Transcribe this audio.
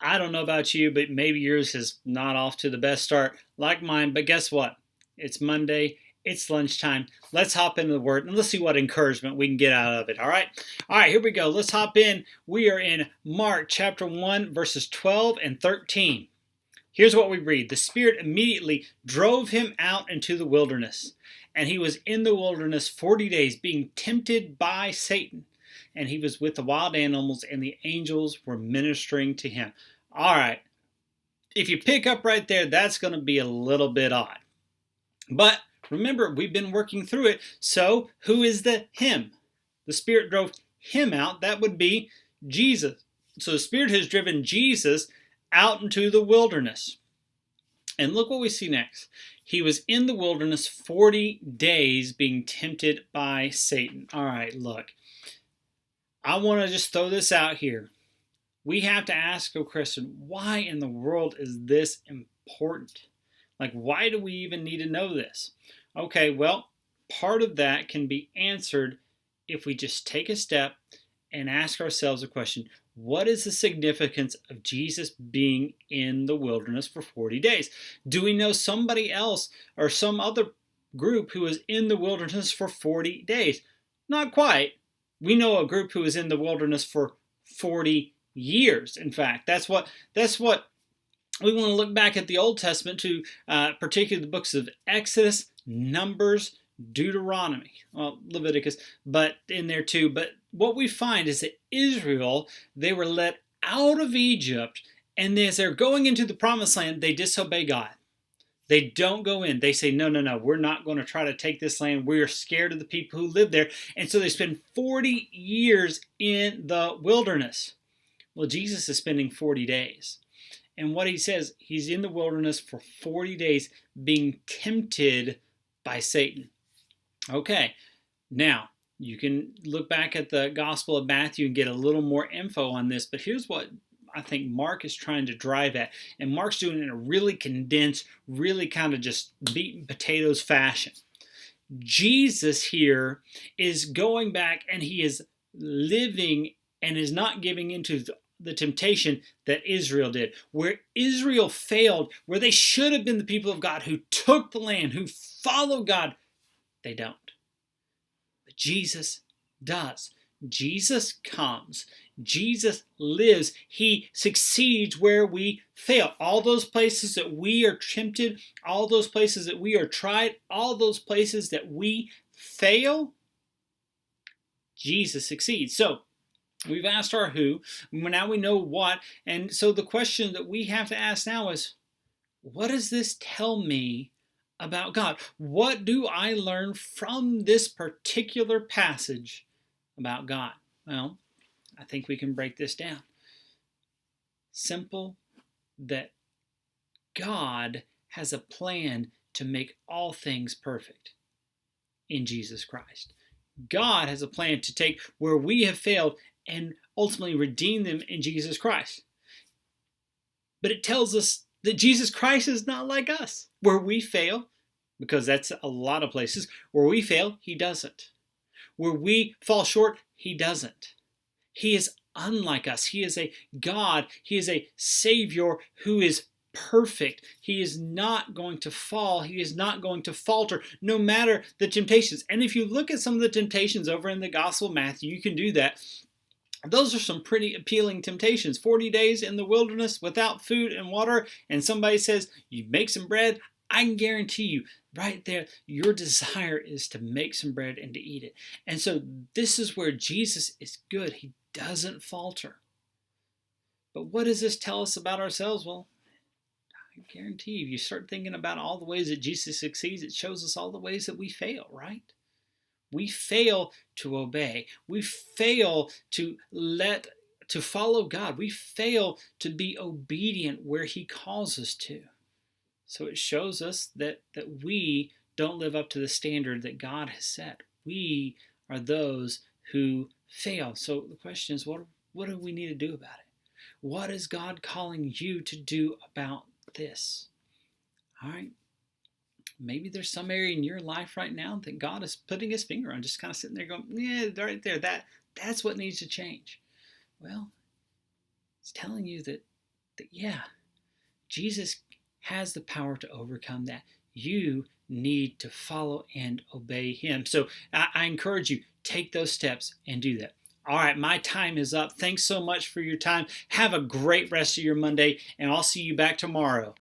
I don't know about you, but maybe yours is not off to the best start like mine. But guess what? It's Monday. It's lunchtime. Let's hop into the Word and let's see what encouragement we can get out of it. All right? All right, here we go. Let's hop in. We are in Mark chapter 1, verses 12 and 13. Here's what we read. The Spirit immediately drove him out into the wilderness, and he was in the wilderness 40 days, being tempted by Satan. And he was with the wild animals, and the angels were ministering to him. All right, if you pick up right there, that's going to be a little bit odd. But remember, we've been working through it. So who is the him? The Spirit drove him out. That would be Jesus. So the Spirit has driven Jesus out into the wilderness. And look what we see next. He was in the wilderness 40 days being tempted by Satan. All right, look. I want to just throw this out here. We have to ask a question, why in the world is this important? Like, why do we even need to know this? Okay, well, part of that can be answered if we just take a step and ask ourselves a question. What is the significance of Jesus being in the wilderness for 40 days? Do we know somebody else or some other group who was in the wilderness for 40 days? Not quite. We know a group who was in the wilderness for 40 years. In fact, that's what we want to look back at the Old Testament to, particularly the books of Exodus, Numbers, Deuteronomy, well, Leviticus, but in there too. But what we find is that Israel, they were let out of Egypt, and as they're going into the promised land, they disobey God. They don't go in. They say, no, we're not going to try to take this land. We're scared of the people who live there. And so they spend 40 years in the wilderness. Well, Jesus is spending 40 days. And what he says, he's in the wilderness for 40 days being tempted by Satan. Okay, now you can look back at the Gospel of Matthew and get a little more info on this, but here's what I think Mark is trying to drive at. And Mark's doing it in a really condensed, really kind of just beaten potatoes fashion. Jesus here is going back and he is living and is not giving into the temptation that Israel did. Where Israel failed, where they should have been the people of God who took the land, who followed God, they don't. But Jesus does. Jesus comes. Jesus lives. He succeeds where we fail. All those places that we are tempted, all those places that we are tried, all those places that we fail, Jesus succeeds. So, we've asked our who, now we know what, and so the question that we have to ask now is, what does this tell me about God? What do I learn from this particular passage about God? Well, I think we can break this down. Simple, that God has a plan to make all things perfect in Jesus Christ. God has a plan to take where we have failed and ultimately redeem them in Jesus Christ. But it tells us that Jesus Christ is not like us. Where we fail, because that's a lot of places, where we fail, he doesn't. Where we fall short, he doesn't. He is unlike us. He is a God. He is a Savior who is perfect. He is not going to fall. He is not going to falter, no matter the temptations. And if you look at some of the temptations over in the Gospel of Matthew, you can do that. Those are some pretty appealing temptations. 40 days in the wilderness without food and water, and somebody says, you make some bread. I can guarantee you, right there, your desire is to make some bread and to eat it. And so this is where Jesus is good. He doesn't falter. But what does this tell us about ourselves? Well, I guarantee you, if you start thinking about all the ways that Jesus succeeds, it shows us all the ways that we fail, right? We fail to obey. We fail to follow God. We fail to be obedient where he calls us to. So it shows us that we don't live up to the standard that God has set. We are those who fail. So the question is, what do we need to do about it? What is God calling you to do about this? All right. Maybe there's some area in your life right now that God is putting his finger on, just kind of sitting there going, yeah, right there, that's what needs to change. Well, it's telling you that that, yeah, Jesus has the power to overcome that. You need to follow and obey him. So I encourage you, take those steps and do that. All right, my time is up. Thanks so much for your time. Have a great rest of your Monday, and I'll see you back tomorrow.